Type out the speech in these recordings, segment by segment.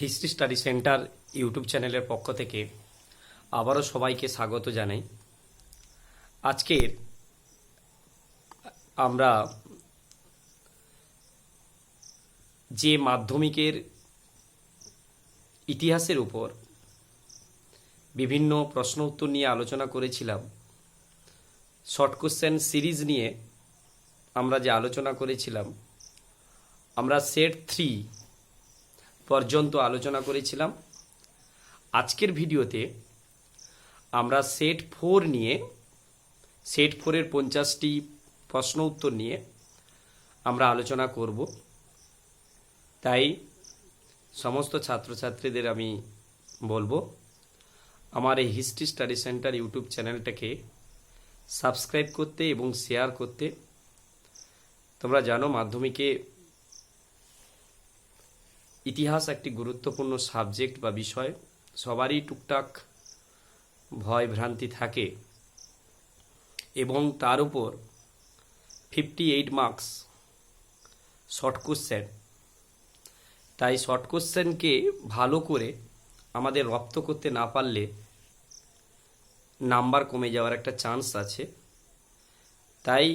History study centre YouTube চ্যানেলের পক্ষ থেকে আবারও সবাইকে স্বাগত জানাই। আজকের আমরা যে মাধ্যমিকের ইতিহাসের উপর বিভিন্ন প্রশ্ন উত্তর নিয়ে আলোচনা করেছিলাম, শর্ট কোশ্চেন সিরিজ নিয়ে আমরা যে আলোচনা করেছিলাম, আমরা সেট 3 পর্যন্ত আলোচনা করেছিলাম। আজকের ভিডিওতে আমরা সেট 4 নিয়ে, সেট 4-এর 50টি প্রশ্ন উত্তর নিয়ে আমরা আলোচনা করব। তাই সমস্ত ছাত্রছাত্রীদের আমি বলবো, আমার এই হিস্ট্রি স্টাডি সেন্টার ইউটিউব চ্যানেলটাকে সাবস্ক্রাইব করতে এবং শেয়ার করতে। তোমরা জানো, মাধ্যমিকে ইতিহাস একটি গুরুত্বপূর্ণ সাবজেক্ট বা বিষয়। সবারই টুকটাক ভয় ভ্রান্তি থাকে এবং তার উপর 58 মার্কস শর্ট কোশ্চেন। তাই শর্ট কোশ্চেনকে ভালো করে আমাদের রপ্ত করতে না পারলে নাম্বার কমে যাওয়ার একটা চান্স আছে। তাই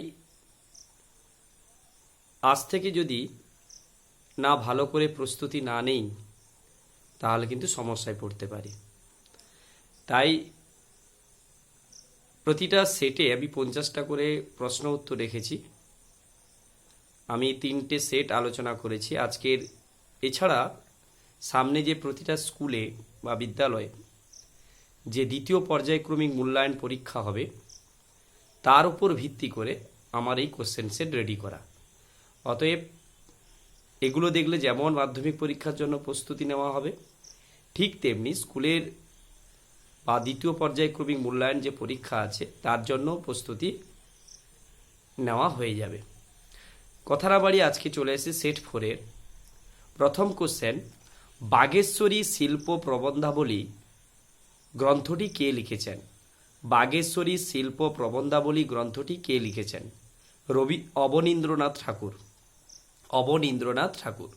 আজ থেকে যদি না ভালো করে প্রস্তুতি না নেই, তাহলে কিন্তু সমস্যায় পড়তে পারি। তাই প্রতিটা সেটে আমি 50টা করে প্রশ্ন উত্তর রেখেছি। আমি 3টে সেট আলোচনা করেছি আজকের। এছাড়া সামনে যে প্রতিটা স্কুলে বা বিদ্যালয়ে যে দ্বিতীয় পর্যায়ক্রমিক মূল্যায়ন পরীক্ষা হবে, তার উপর ভিত্তি করে আমার এই কোশ্চেন সেট রেডি করা। অতএব এগুলো দেখলে যেমন মাধ্যমিক পরীক্ষার জন্য প্রস্তুতি নেওয়া হবে, ঠিক তেমনি স্কুলের বা দ্বিতীয় পর্যায়ক্রমিক মূল্যায়ন যে পরীক্ষা আছে তার জন্য প্রস্তুতি নেওয়া হয়ে যাবে। কথা না বাড়িয়ে আজকে চলে এসে সেট 4-এর প্রথম কোশ্চেন। বাগেশ্বরী শিল্প প্রবন্ধাবলী গ্রন্থটি কে লিখেছেন? বাগেশ্বরী শিল্প প্রবন্ধাবলী গ্রন্থটি কে লিখেছেন? অবনীন্দ্রনাথ ঠাকুর। অবনীন্দ্রনাথ ঠাকুর।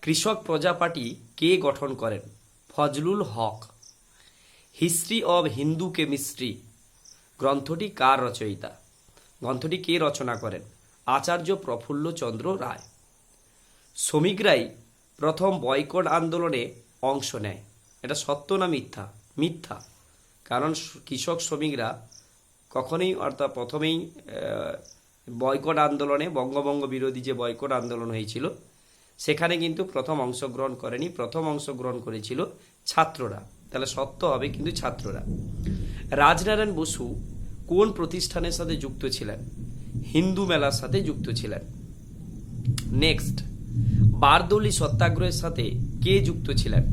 কৃষক প্রজা পার্টি কে গঠন করেন? ফজলুল হক। হিস্ট্রি অব হিন্দু কেমিস্ট্রি গ্রন্থটি কার রচয়িতা? গ্রন্থটি কে রচনা করেন? আচার্য প্রফুল্লচন্দ্র রায়। শ্রমিকরাই প্রথম বয়কট আন্দোলনে অংশ নেয়। এটা সত্য না মিথ্যা? মিথ্যা। কারণ কৃষক শ্রমিকরা কখনোই, অর্থাৎ প্রথমেই বয়কট আন্দোলনে, বঙ্গভঙ্গ বিরোধী যে বয়কট আন্দোলন হয়েছিল, সেখানে কিন্তু প্রথম অংশগ্রহণ করেনি। প্রথম অংশগ্রহণ করেছিল ছাত্ররা। তাহলে সত্য হবে কিন্তু ছাত্ররা। রাজনারায়ণ বসু কোন প্রতিষ্ঠানের সাথে যুক্ত ছিলেন? হিন্দু মেলার সাথে যুক্ত ছিলেন। নেক্সট, বারদৌলি সত্যাগ্রহের সাথে কে যুক্ত ছিলেন?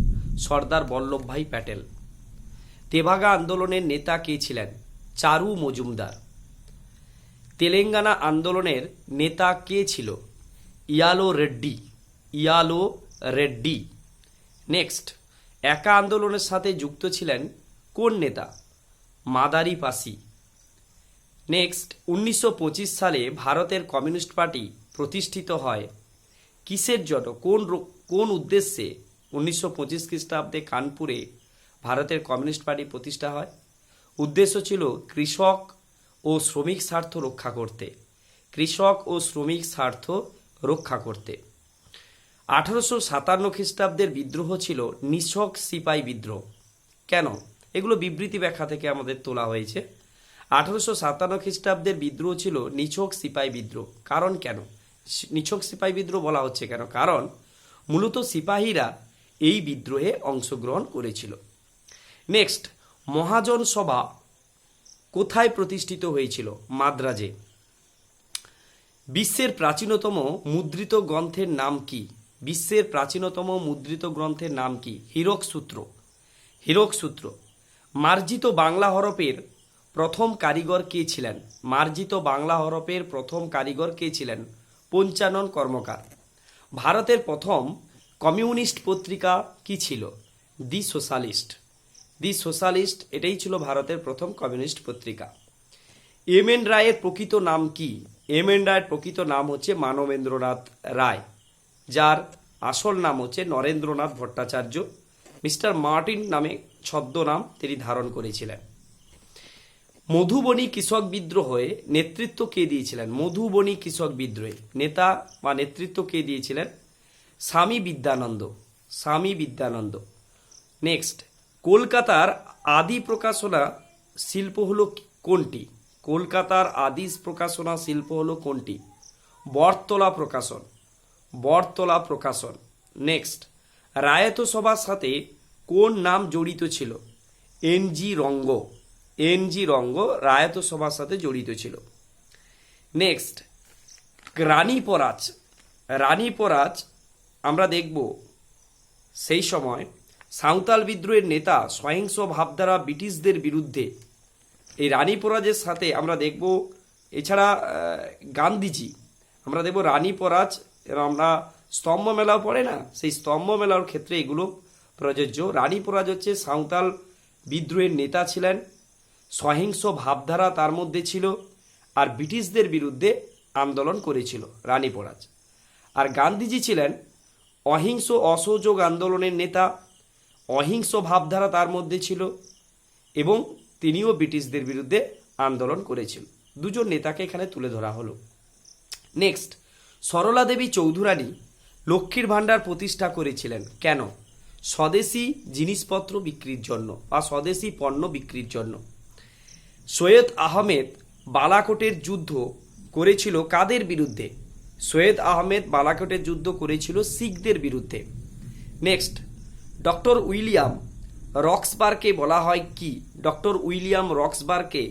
সর্দার বল্লভভাই প্যাটেল। তেভাগা আন্দোলনের নেতা কে ছিলেন? চারু মজুমদার। তেলেঙ্গানা আন্দোলনের নেতা কে ছিল? Yellow Reddy. Yellow Reddy. Next, একা আন্দোলনের সাথে যুক্ত ছিলেন কোন নেতা? মাদারি পাসি। নেক্সট, 1925 সালে ভারতের কমিউনিস্ট পার্টি প্রতিষ্ঠিত হয় কিসের জন্য? কোন উদ্দেশ্যে 1925 খ্রিস্টাব্দে কানপুরে ভারতের কমিউনিস্ট পার্টি প্রতিষ্ঠা হয়? উদ্দেশ্য ছিল কৃষক ও শ্রমিক স্বার্থ রক্ষা করতে। কৃষক ও শ্রমিক স্বার্থ রক্ষা করতে। 1857 খ্রিস্টাব্দের বিদ্রোহ ছিল নিছক সিপাহী বিদ্রোহ। কেন? এগুলো বিবৃতি ব্যাখ্যা থেকে আমাদের তোলা হয়েছে। 1857 খ্রিস্টাব্দের বিদ্রোহ ছিল নিছক সিপাহী বিদ্রোহ। কারণ কেন নিছক সিপাহী বিদ্রোহ বলা হচ্ছে কেন? কারণ মূলত সিপাহীরা এই বিদ্রোহে অংশগ্রহণ করেছিল। নেক্সট, মহাজন সভা কোথায় প্রতিষ্ঠিত হয়েছিল? মাদ্রাজে। বিশ্বের প্রাচীনতম মুদ্রিত গ্রন্থের নাম কি? বিশ্বের প্রাচীনতম মুদ্রিত গ্রন্থের নাম কি? হীরক সূত্র। হীরক সূত্র। মার্জিত বাংলা হরফের প্রথম কারিগর কে ছিলেন? মার্জিত বাংলা হরফের প্রথম কারিগর কে ছিলেন? পঞ্চানন কর্মকার। ভারতের প্রথম কমিউনিস্ট পত্রিকা কি ছিল? দি সোশ্যালিস্ট। দি সোশ্যালিস্ট এটাই ছিল ভারতের প্রথম কমিউনিস্ট পত্রিকা। এম এন রায়ের প্রকৃত নাম কি? এম এন রায়ের প্রকৃত নাম হচ্ছে মানবেন্দ্রনাথ রায়, যার আসল নাম হচ্ছে নরেন্দ্রনাথ ভট্টাচার্য। মিস্টার মার্টিন নামে ছদ্মনাম তিনি ধারণ করেছিলেন। মধুবনী কৃষক বিদ্রোহে নেতৃত্ব কে দিয়েছিলেন? মধুবনী কৃষক বিদ্রোহে নেতা বা নেতৃত্ব কে দিয়েছিলেন? স্বামী বিদ্যানন্দ। স্বামী বিদ্যানন্দ। নেক্সট, কলকাতার আদি প্রকাশনা শিল্প হলো কোনটি? কলকাতার আদি প্রকাশনা শিল্প হলো কোনটি? বটতলা প্রকাশন। বটতলা প্রকাশন। নেক্সট, রায়ত সভার সাথে কোন নাম জড়িত ছিল? এনজি রঙ্গ। এনজি রঙ্গ রায়ত সভার সাথে জড়িত ছিল। নেক্সট, রানী পরাজ। রানী পরাজ আমরা দেখব সেই সময় সাঁওতাল বিদ্রোহের নেতা সহিংস ভাবধারা ব্রিটিশদের বিরুদ্ধে। এই রানী পরাজের সাথে আমরা দেখব এছাড়া গান্ধীজি, আমরা দেখব রানী পরাজ, আমরা স্তম্ভ মেলাও পড়ে না, সেই স্তম্ভ মেলার ক্ষেত্রে এগুলো প্রযোজ্য। রানী পরাজ হচ্ছে সাঁওতাল বিদ্রোহের নেতা ছিলেন, সহিংস ভাবধারা তার মধ্যে ছিল, আর ব্রিটিশদের বিরুদ্ধে আন্দোলন করেছিল রানী পরাজ। আর গান্ধীজি ছিলেন অহিংস অসহযোগ আন্দোলনের নেতা, অহিংস ভাবধারা তার মধ্যে ছিল এবং তিনিও ব্রিটিশদের বিরুদ্ধে আন্দোলন করেছিল। দুজন নেতাকে এখানে তুলে ধরা হলো। নেক্সট, সরলা দেবী চৌধুরানী লক্ষ্মীর ভাণ্ডার প্রতিষ্ঠা করেছিলেন কেন? স্বদেশি জিনিসপত্র বিক্রির জন্য বা স্বদেশি পণ্য বিক্রির জন্য। সৈয়দ আহমেদ বালাকোটের যুদ্ধ করেছিল কাদের বিরুদ্ধে? সৈয়দ আহমেদ বালাকোটের যুদ্ধ করেছিল শিখদের বিরুদ্ধে। নেক্সট, ডক্টর উইলিয়াম রক্সবার্গকে বলা হয় কি? ডক্টর উইলিয়াম রক্সবার্গকে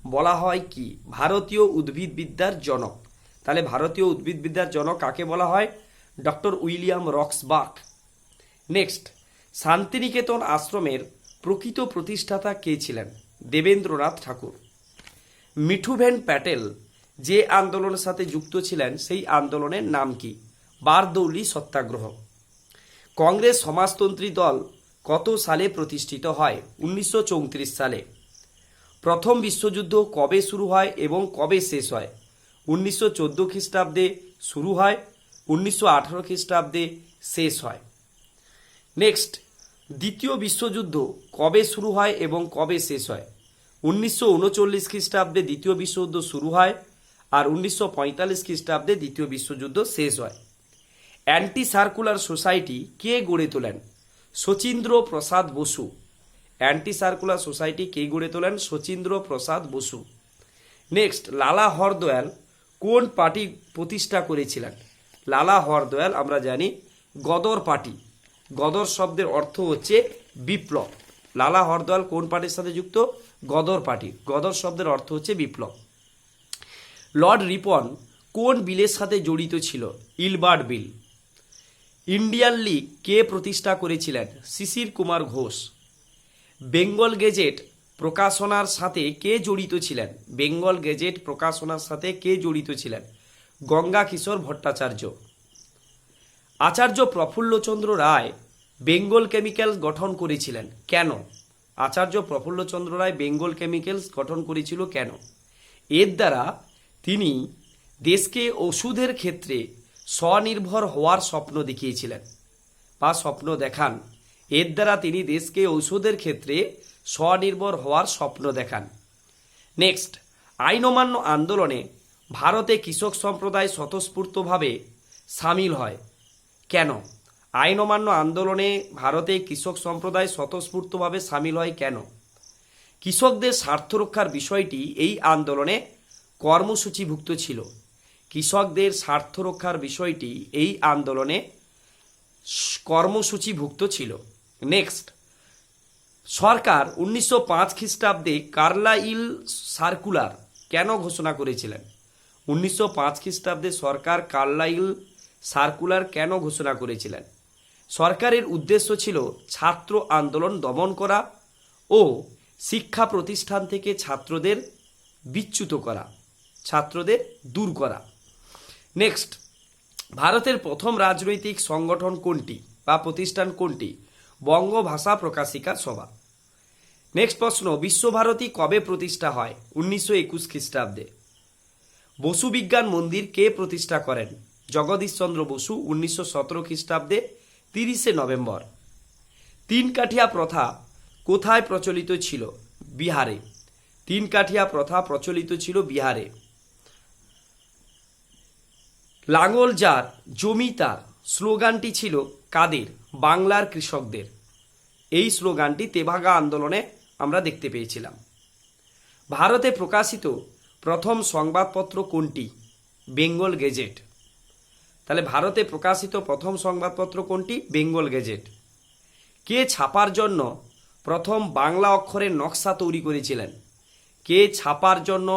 বলা হয় কি? ভারতীয় উদ্ভিদবিদ্যার জনক। তাহলে ভারতীয় উদ্ভিদবিদ্যার জনক কাকে বলা হয়? Doctor William Roxburgh. Next, Santiniketan আশ্রমের প্রকৃত প্রতিষ্ঠাতা কে ছিলেন? দেবেন্দ্রনাথ ঠাকুর। মিঠুভেন প্যাটেল যে আন্দোলনের সাথে যুক্ত ছিলেন সেই আন্দোলনের নাম কি? বারদৌলি সত্যাগ্রহ। কংগ্রেস সমাজতন্ত্রী দল কত সালে প্রতিষ্ঠিত হয়? 1934 সালে। প্রথম বিশ্বযুদ্ধ কবে শুরু হয় এবং কবে শেষ হয়? 1914 খ্রিস্টাব্দে শুরু হয়, 1918 খ্রিস্টাব্দে শেষ হয়। নেক্সট, দ্বিতীয় বিশ্বযুদ্ধ কবে শুরু হয় এবং কবে শেষ হয়? 1939 খ্রিস্টাব্দে দ্বিতীয় বিশ্বযুদ্ধ শুরু হয় আর 1945 খ্রিস্টাব্দে দ্বিতীয় বিশ্বযুদ্ধ শেষ হয়। অ্যান্টি সার্কুলার সোসাইটি কে গড়ে তোলেন? শচীন্দ্র প্রসাদ বসু। অ্যান্টি সার্কুলার সোসাইটি কে গড়ে তোলেন? শচীন্দ্র প্রসাদ বসু। নেক্সট, লালা হরদয়াল কোন পার্টি প্রতিষ্ঠা করেছিলেন? লালা হরদয়াল আমরা জানি গদর পার্টি। গদর শব্দের অর্থ হচ্ছে বিপ্লব। লালা হরদয়াল কোন পার্টির সাথে যুক্ত? গদর পার্টি। গদর শব্দের অর্থ হচ্ছে বিপ্লব। লর্ড রিপন কোন বিলের সাথে জড়িত ছিল? ইলবার্ট বিল। ইন্ডিয়ান লীগ কে প্রতিষ্ঠা করেছিলেন? শিশির কুমার ঘোষ। বেঙ্গল গেজেট প্রকাশনার সাথে কে জড়িত ছিলেন? বেঙ্গল গেজেট প্রকাশনার সাথে কে জড়িত ছিলেন? গঙ্গা কিশোর ভট্টাচার্য। আচার্য প্রফুল্লচন্দ্র রায় বেঙ্গল কেমিক্যালস গঠন করেছিলেন কেন? আচার্য প্রফুল্লচন্দ্র রায় বেঙ্গল কেমিক্যালস গঠন করেছিল কেন? এর দ্বারা তিনি দেশকে ওষুধের ক্ষেত্রে স্বনির্ভর হওয়ার স্বপ্ন দেখিয়েছিলেন বা স্বপ্ন দেখান। এর দ্বারা তিনি দেশকে ঔষধের ক্ষেত্রে স্বনির্ভর হওয়ার স্বপ্ন দেখান। নেক্সট, আইন অমান্য আন্দোলনে ভারতে কৃষক সম্প্রদায় স্বতঃস্ফূর্তভাবে সামিল হয় কেন? আইন অমান্য আন্দোলনে ভারতে কৃষক সম্প্রদায় স্বতঃস্ফূর্তভাবে সামিল হয় কেন? কৃষকদের স্বার্থ রক্ষার বিষয়টি এই আন্দোলনে কর্মসূচিভুক্ত ছিল। কৃষকদের স্বার্থ রক্ষার বিষয়টি এই আন্দোলনে কর্মসূচিভুক্ত ছিল। নেক্সট, সরকার 1905 খ্রিস্টাব্দে কার্লাইল সার্কুলার কেন ঘোষণা করেছিলেন? 1905 খ্রিস্টাব্দে সরকার কার্লাইল সার্কুলার কেন ঘোষণা করেছিলেন? সরকারের উদ্দেশ্য ছিল ছাত্র আন্দোলন দমন করা ও শিক্ষা প্রতিষ্ঠান থেকে ছাত্রদের বিচ্যুত করা, ছাত্রদের দূর করা। নেক্সট, ভারতের প্রথম রাজনৈতিক সংগঠন কোনটি বা প্রতিষ্ঠান কোনটি? বঙ্গ ভাষা প্রকাশিকা সভা। নেক্সট প্রশ্ন, বিশ্বভারতী কবে প্রতিষ্ঠা হয়? 1921 খ্রিস্টাব্দে। বসু বিজ্ঞান মন্দির কে প্রতিষ্ঠা করেন? জগদীশচন্দ্র বসু 1917 খ্রিস্টাব্দে 30শে নভেম্বর। তিন কাঠিয়া প্রথা কোথায় প্রচলিত ছিল? বিহারে। তিন কাঠিয়া প্রথা প্রচলিত ছিল বিহারে। লাঙল যার জমি তার স্লোগানটি ছিল কাদের? বাংলার কৃষকদের। এই স্লোগানটি তেভাগা আন্দোলনে আমরা দেখতে পেয়েছিলাম। ভারতে প্রকাশিত প্রথম সংবাদপত্র কোনটি? বেঙ্গল গেজেট। তাহলে ভারতে প্রকাশিত প্রথম সংবাদপত্র কোনটি? বেঙ্গল গেজেট। কে ছাপার জন্য প্রথম বাংলা অক্ষরের নকশা তৈরি করেছিলেন? কে ছাপার জন্য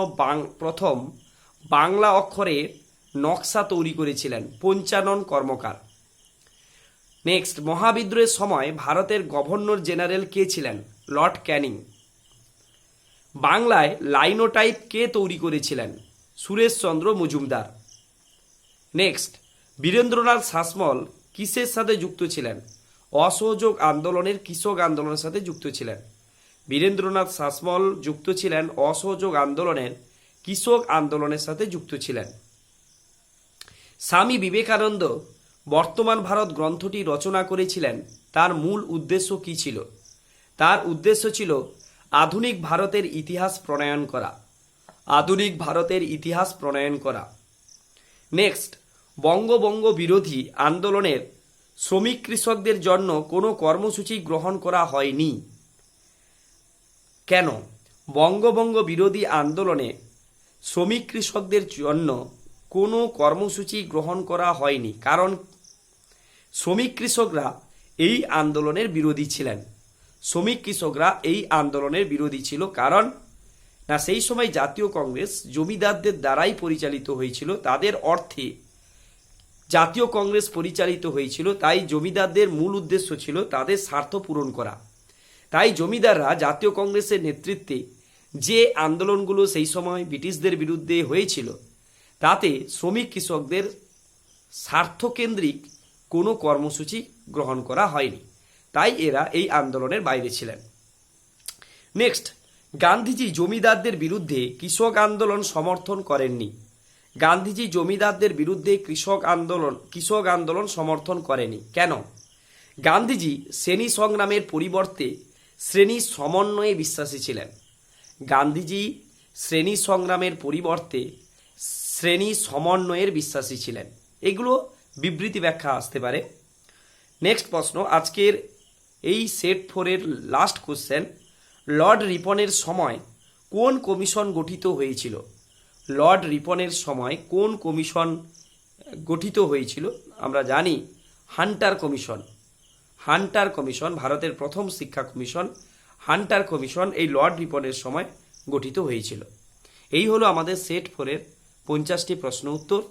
প্রথম বাংলা অক্ষরের নকশা তৈরি করেছিলেন? পঞ্চানন কর্মকার। নেক্সট, মহাবিদ্রোহের সময় ভারতের গভর্নর জেনারেল কে ছিলেন? লর্ড ক্যানিং। বাংলায় লাইনোটাইপ কে তৈরি করেছিলেন? সুরেশচন্দ্র মজুমদার। নেক্সট, বীরেন্দ্রনাথ শাসমল কিসের সাথে যুক্ত ছিলেন? অসহযোগ আন্দোলনের কৃষক আন্দোলনের সাথে যুক্ত ছিলেন। বীরেন্দ্রনাথ শাসমল যুক্ত ছিলেন অসহযোগ আন্দোলনের কৃষক আন্দোলনের সাথে যুক্ত ছিলেন। স্বামী বিবেকানন্দ বর্তমান ভারত গ্রন্থটি রচনা করেছিলেন, তার মূল উদ্দেশ্য কি ছিল? তার উদ্দেশ্য ছিল আধুনিক ভারতের ইতিহাস প্রণয়ন করা। আধুনিক ভারতের ইতিহাস প্রণয়ন করা। নেক্সট, বঙ্গভঙ্গ বিরোধী আন্দোলনের শ্রমিক কৃষকদের জন্য কোনো কর্মসূচি গ্রহণ করা হয়নি। কেন? বঙ্গভঙ্গ বিরোধী আন্দোলনে শ্রমিক কৃষকদের জন্য কোনো কর্মসূচি গ্রহণ করা হয়নি, কারণ শ্রমিক কৃষকরা এই আন্দোলনের বিরোধী ছিলেন। শ্রমিক কৃষকরা এই আন্দোলনের বিরোধী ছিল, কারণ না সেই সময় জাতীয় কংগ্রেস জমিদারদের দ্বারাই পরিচালিত হয়েছিল, তাদের অর্থে জাতীয় কংগ্রেস পরিচালিত হয়েছিল। তাই জমিদারদের মূল উদ্দেশ্য ছিল তাদের স্বার্থ পূরণ করা। তাই জমিদাররা জাতীয় কংগ্রেসের নেতৃত্বে যে আন্দোলনগুলো সেই সময় ব্রিটিশদের বিরুদ্ধে হয়েছিল, তাতে শ্রমিক কৃষকদের স্বার্থকেন্দ্রিক কোনো কর্মসূচি গ্রহণ করা হয়নি। তাই এরা এই আন্দোলনের বাইরে ছিলেন। নেক্সট, গান্ধীজি জমিদারদের বিরুদ্ধে কৃষক আন্দোলন সমর্থন করেননি। গান্ধীজি জমিদারদের বিরুদ্ধে কৃষক আন্দোলন সমর্থন করেনি। কেন? গান্ধীজি শ্রেণী সংগ্রামের পরিবর্তে শ্রেণী সমন্বয়ে বিশ্বাসী ছিলেন। গান্ধীজি শ্রেণী সংগ্রামের পরিবর্তে শ্রেণী সমন্বয়ের বিশ্বাসী ছিলেন। এগুলো বিবৃতি ব্যাখ্যা আসতে পারে। নেক্সট প্রশ্ন, আজকের এই সেট 4-এর লাস্ট কোশ্চেন, লর্ড রিপনের সময় কোন কমিশন গঠিত হয়েছিল? লর্ড রিপনের সময় কোন কমিশন গঠিত হয়েছিল? আমরা জানি হান্টার কমিশন। হান্টার কমিশন ভারতের প্রথম শিক্ষা কমিশন। হান্টার কমিশন এই লর্ড রিপনের সময় গঠিত হয়েছিল। এই হলো আমাদের সেট 4-এর 50টি প্রশ্ন উত্তর।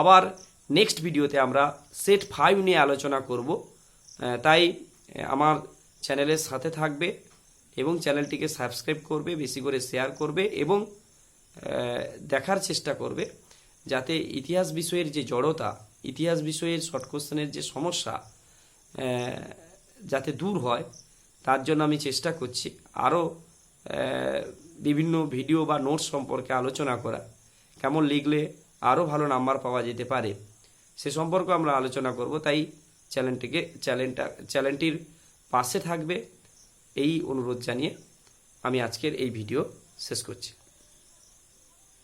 আবার নেক্সট ভিডিওতে আমরা সেট 5 নিয়ে আলোচনা করব। তাই আমার চ্যানেলের সাথে থাকবে এবং চ্যানেলটিকে সাবস্ক্রাইব করবে, বেশি করে শেয়ার করবে এবং দেখার চেষ্টা করবে যাতে ইতিহাস বিষয়ের যে জড়তা, ইতিহাস বিষয়ের শর্ট কোশ্চেনের যে সমস্যা যাতে দূর হয়, তার জন্য আমি চেষ্টা করছি আরও বিভিন্ন ভিডিও বা নোটস সম্পর্কে আলোচনা করা। কেমন লিখলে আরও ভালো নাম্বার পাওয়া যেতে পারে সে সম্পর্কে আমরা আলোচনা করব। তাই চ্যানেলটির পাশে থাকবে এই অনুরোধ জানিয়ে আমি আজকের এই ভিডিও শেষ করছি।